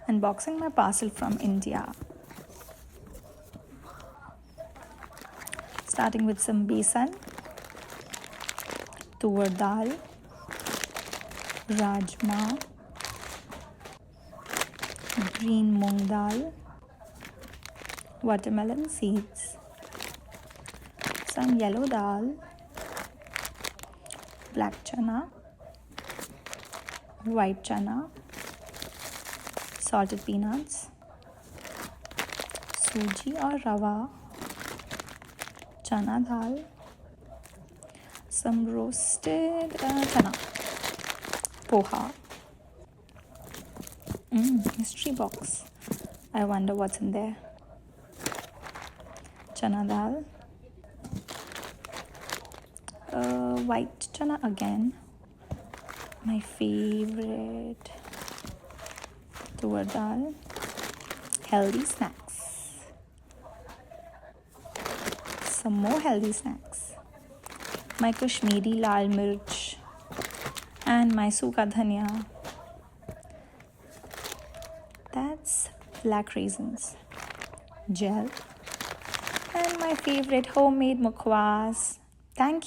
Unboxing my parcel from India. Starting with some besan, tur dal, rajma, green moong dal, watermelon seeds, some yellow dal, black chana, white chana, salted peanuts, सूजी और रवा, chana dal, some roasted chana, poha. Mystery box. I wonder what's in there. Chana dal, white chana again, my favorite. Tur dal, healthy snacks. Some more healthy snacks. My Kashmiri lal mirch and my suka dhania. That's black raisins, gel, and my favorite homemade mukwas. Thank you.